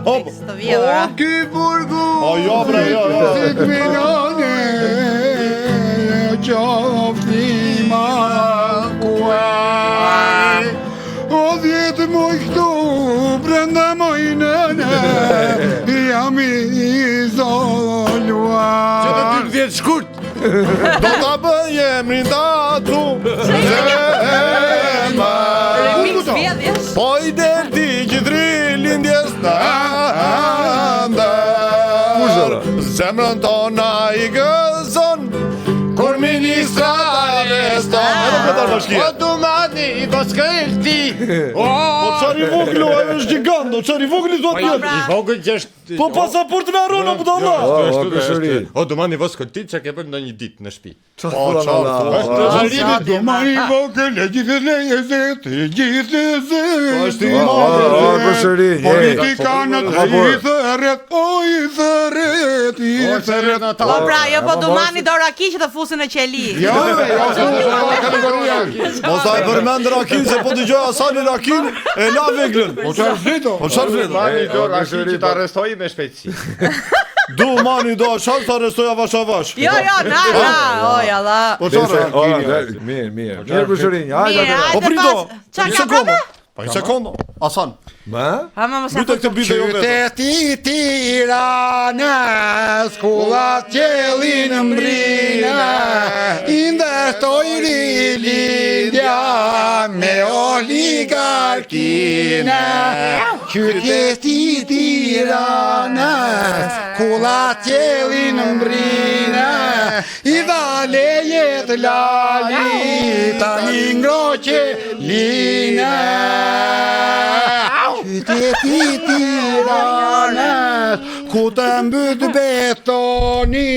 Të vjedhura. O ky burgu. O jo bre, jo. Si të minone qofti ma kuaj. O 10 muj këtu brenda mojnëne jam izoluar. Që të 10 shkurt. Do ta bëj emrin datu. Remix vjedhjes. Po I del ti që lindjes ndër. Zemrën tona I gëzon kur ministrat arreston. O domani do shkëlti. Po çari vogël ajo është gjigant, çari vogël do të jetë. I vogël që është. Po pasaportën e harron apo dalla. O domani vos shkëlti çka ke bën ndonjë ditë në shtëpi. Po çfarë? Domani vogël e gjithë lezet, gjithë Është lezet. I madh. Politikanët I thërret, I thërret. Po pra, jo po domani do raki që të fusin në qeli. Jo, kategoria. Mos ai përmend rakin se po dëgjoj Hasani rakin e la veglën. Po çfarë flito? Po çfarë flet? Mani do rashi që ta arrestoi me shpejtësi. Do mani do çfarë ta arrestoj avash avash. Jo, na, oj Allah. Po çfarë? Mirë Bushërinj, hajde. Po prito. Çfarë ka prapë? Po një sekondë. Hasan. Ma? Ha mos e Mbytë këtë bitë jo vetë. Qyteti Tiranës, kullat qelin mbrina, I ndërtoj rilindja me oligarkina. Qyteti Tiranës, kullat qelin mbrina, I dha lejet lali, tani ngroqe lina. Qyteti Tiranës, ku të mbyt betoni,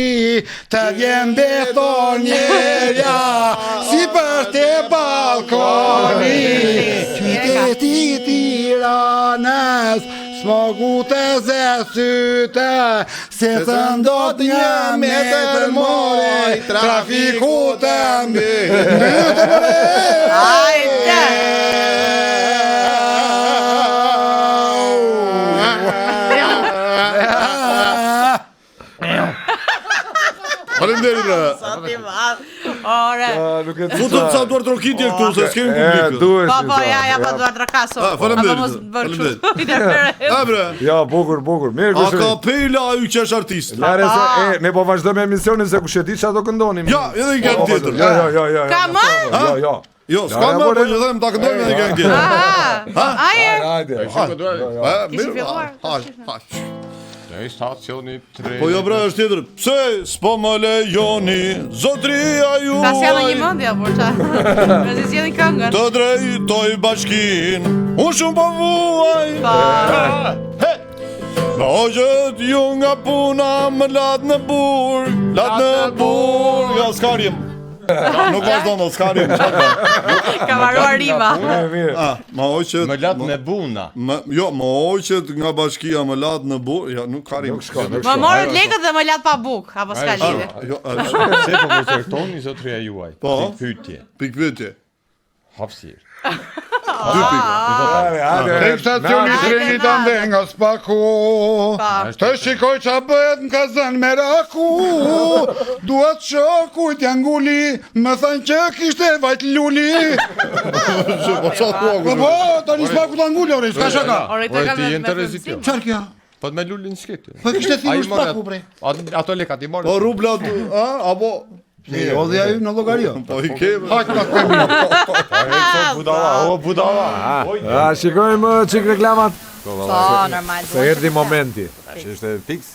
të vjen betonjerja, si për te balkoni. Qyteti Tiranës, smogu të zesyte, se të ndot një metër more, trafiku të mbyt more. Hajde. Faleminderit bre. Sa ti madh. Ore. Nuk e Futëm sa duart rokitje këtu se s'kemi publik. duhet. Po, ja pa duart rakaso. Faleminderit. Ha bre. Ja, bukur. Mirë A Bushërinj. kapela ai që është artist. Lare se ne po vazhdojmë emisionin se kush e di çfarë do këndonim. Ja, edhe një gang tjetër. Jo. Ka më? Jo. Jo, s'ka më, po ju them ta këndojmë edhe një gang tjetër. Ajë. Hajde. Kishë filluar? Haq. Në stacioni 3. Po jo bre, është tjetër. Pse s'po më lejoni zotria ju? Ta sjellë një mendje apo çfarë? Me si sjellin këngën. Të drejtoj bashkin. Unë shumë po vuaj. Në hoqët ju nga puna më latë në burg. Ja, s'karjem. Nuk vazhdonë, s'karjem. Ka varuar rima. Mirë. Ma hoqët. Më lat me buna. Jo, më hoqët nga bashkia më latë në burg. Ja, nuk karim. Më morët lekët dhe më lat pa buk, apo s'ka lidhje. Jo, Se po vërtetoni zotria juaj. Po. Pyetje. pikpyetje. Hapësirë. 2 pikë. Tek stacioni trenit ande nga Spaku, të shikoj qa bëhet në Kazan me raku. Duat shokujt janë nguli, më thanë që kishte vajt luli. Po çfarë thua? Po, tani Spaku ta nguli, ore, s'ka shaka. Ore Ore, ti je interesit jo. Qarë kja? Po me lulin shketë. Po kishte thirrur Spaku, bre. Ato lekat I morën. Po rubla, apo O dhe ajo në llogario. po I ke. Haq pas kemi. Budalla. Shikojmë çik reklamat. Po, normal. Se erdhi momenti. Që është fix.